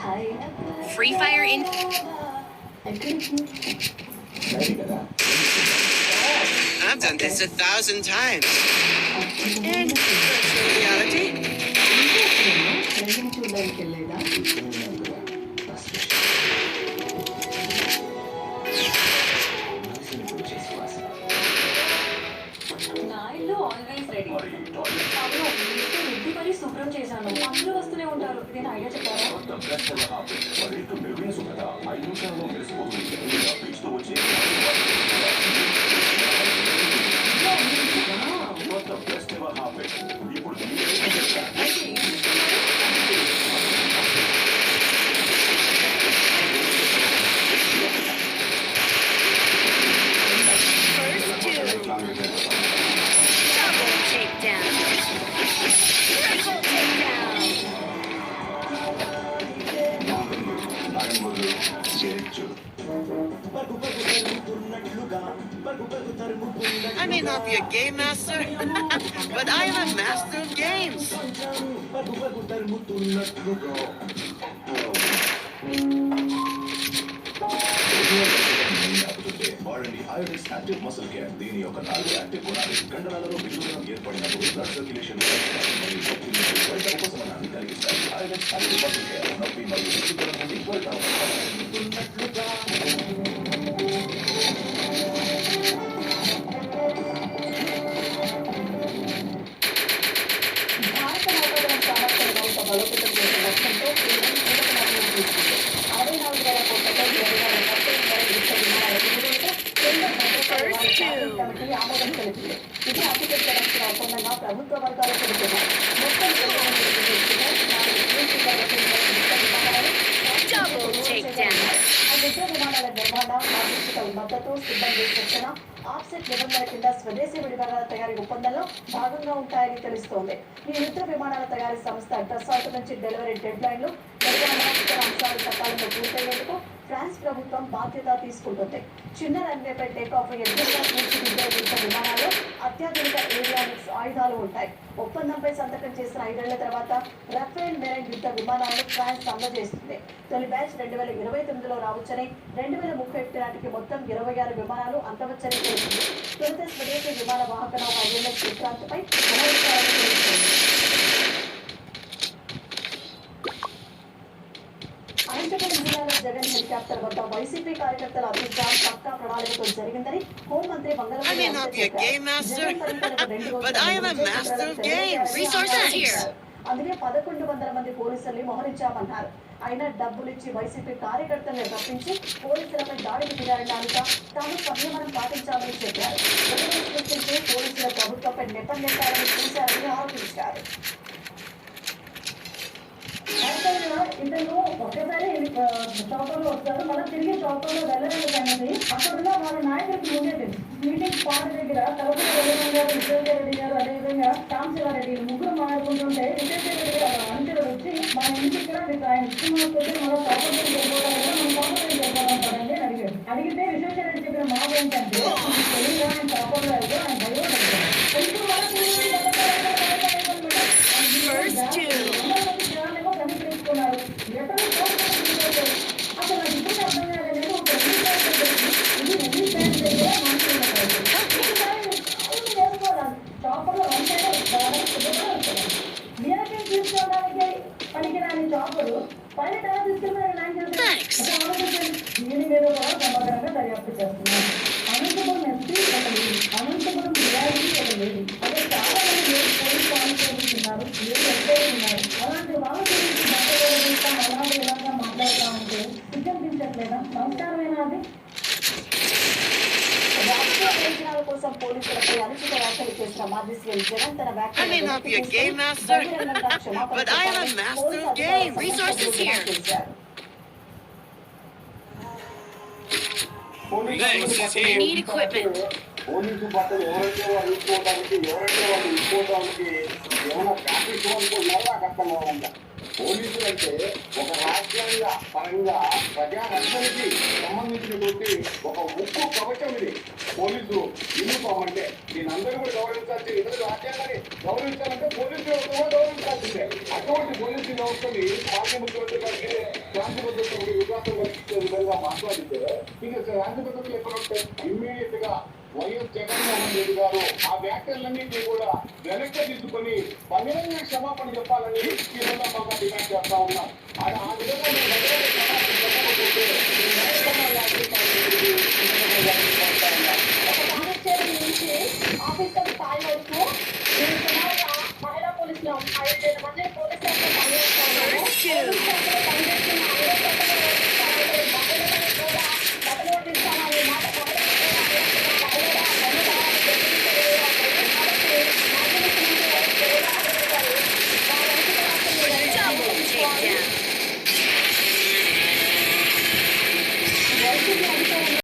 Free Fire in. I've done this 1,000 times. In virtual reality. Always ready. మరి శుభ్రం చేశాను, అందరూ వస్తూనే ఉంటారు. నేను ఐడియా చెప్పారా? I may not be a game master, but I am a master of games. వాడండి ఐరిస్ యాక్టివ్ మసిల్ కేర్. దీని యొక్క 4 యాక్టివ్ గుణాలు కండరాలలో విడుదల ఏర్పడినప్పుడు బ్లడ్ సర్క్యులేషన్ మరియు ఉపశమనాన్ని కలిగిస్తాయి. ఐరిస్ యాక్టివ్ మసిల్ కేర్ నొప్పి మరియు విడుదల నుండి ఆమోదం తెలిపింది. ఇది అతిపెద్ద రక్షణ ఒప్పందంగా ప్రభుత్వ వర్గాలు చెబుతున్నాయి. మొత్తం యుద్ధ విమానాల నిర్మాణ, లాజిస్టికల్ మద్దతు, సిబ్బంది శిక్షణ, ఆఫ్సెట్ నిబంధనల కింద స్వదేశీ విమానాల తయారీ ఒప్పందంలో భాగంగా ఉంటాయని తెలుస్తోంది. ఈ యుద్ధ విమానాల తయారీ సంస్థ డసాల్ట్ నుంచి డెలివరీ డెడ్ లైన్లు, నిర్వహణ ఇతర అంశాలు సకాలంలో పూర్తయ్యేందుకు ఫ్రాన్స్ ప్రభుత్వం బాధ్యత తీసుకుంటుంది. చిన్న రన్వేపై టేకాఫ్ ఎదురుగా తీర్చిదిద్దే యుద్ధ విమానాలు అత్యాధునిక ఏవియానిక్స్ ఆయుధాలు ఉంటాయి. ఒప్పందంపై సంతకం చేసిన 5 ఏళ్ల తర్వాత రఫేల్ మెరైన్ యుద్ధ విమానాలను ఫ్రాన్స్ అందజేస్తుంది. తొలి బ్యాచ్ 2029లో రావచ్చని, 2031 నాటికి మొత్తం 26 విమానాలు అందవచ్చని తెలిసింది. తొలుత స్వదేశీ విమాన వాహక నౌక INS విక్రాంత్పై అనంతపురం జిల్లాలో జగన్ హెలికాప్టర్ వద్ద వైసీపీ కార్యకర్తల అభివృద్ధి పక్కా ప్రణాళికతో జరిగిందని హోంమంత్రి అందుకే 1,100 మంది పోలీసుల్ని మోహరించామన్నారు. అయినా డబ్బులిచ్చి వైసీపీ కార్యకర్తలను రప్పించి పోలీసులపై దాడికి దిగారడానికి తాము సంయమనం పాటించామని చెప్పారు. సృష్టించి పోలీసుల ప్రభుత్వంపై నెట్టారని చూశారని ఆరోపించారు. ఇద్దరు ఒకేసారి చౌకలో వస్తారు, మళ్ళీ తిరిగి చౌకలో వెళ్ళడానికి అనేది అక్కడున్న వాళ్ళ నాయకుడికి ముందే తెలుసు. మీటింగ్ స్పాట్ దగ్గర తలపతి రెడ్డి గారు, విశ్వేశ్వరరెడ్డి గారు, అదేవిధంగా రామశివారెడ్డి ముగ్గురు మాట్లాడుకుంటుంటే విశ్వేశ్వరరెడ్డి గారు అంచెలు వచ్చి మన ఇంటికి మీకు ఆయన ఇష్టం కొద్ది మన చౌకలో వెళ్ళిపోవడం మన చౌకలో వెళ్ళిపోవడం పడండి అని అడిగారు. అడిగితే విశ్వేశ్వరరెడ్డి చెప్పిన మాట ఏంటంటే తెలియగా ఆయన చౌకలో వెళ్తే ఆయన భయపడతారు. అసలు ఇప్పుడు అర్థం కాలేదు. చాపర్లు నేనకే తీసుకోవడానికి పనికిరాని చాపరు పని తల తీసుకెళ్ళి ల్యాండ్ చేస్తారు. దీని మీద కూడా సమగ్రంగా దర్యాప్తు చేస్తున్నారు. అనంతపురం ఎస్పీ ఒక లేడీ, అనంతపురం డిఐజీ ఒక లేడీ, అదే చాలా మంది పోలీస్ కానిస్టేబుల్స్ ఉన్నారు, ఉన్నారు. అలాంటి వాళ్ళ గురించి అలాంటి ఇలాగా మాట్లాడుతూ ఉంటే సిగ్గనిపించట్లేదా? నమస్కారమేనా అది? రాజకీయ ప్రయోజనాల కోసం పోలీసులపై అనుచిత వ్యాఖ్యలు చేసిన మాజీ సీఎం జగన్ తన వ్యాఖ్యలు పోలీసు బట్టలు ఎవరైతే వాళ్ళు ఇచ్చుకోవడానికి ఏమైనా ప్రాక్టీస్ అనుకుంటున్నారో నాకు అర్థం కావాలంట. పోలీసులు అంటే ఒక రాజ్యాంగ పరంగా ప్రజారక్షణకి సంబంధించినటువంటి ఒక ముక్కు కవచం ఇది. పోలీసు యూనిఫామ్ అంటే దీని అందరూ కూడా గౌరవించాల్సి, ఇతర రాజ్యాంగాన్ని గౌరవించాలంటే పోలీసులు కూడా గౌరవించాల్సిందే. అటువంటి పోలీసు వ్యవస్థని పార్టీ ముఖ్యమంత్రి గారికి రాజపథకులు ఎక్కడుంటే ఇమ్మీడియట్ గా వైఎస్ జగన్మోహన్ రెడ్డి గారు ఆ వ్యాఖ్యలన్నింటినీ కూడా వెనక్కి తీసుకొని బహిరంగ క్షమాపణ చెప్పాలని ఈ సందర్భంగా డిమాండ్ చేస్తా ఉన్నాం. ఆ విధంగా మేము బహిరంగ క్షమాపణ చెప్పకపోతే ఈ న్యాయస్థానాల అధికారులు పాండిచ్చేరి నుంచి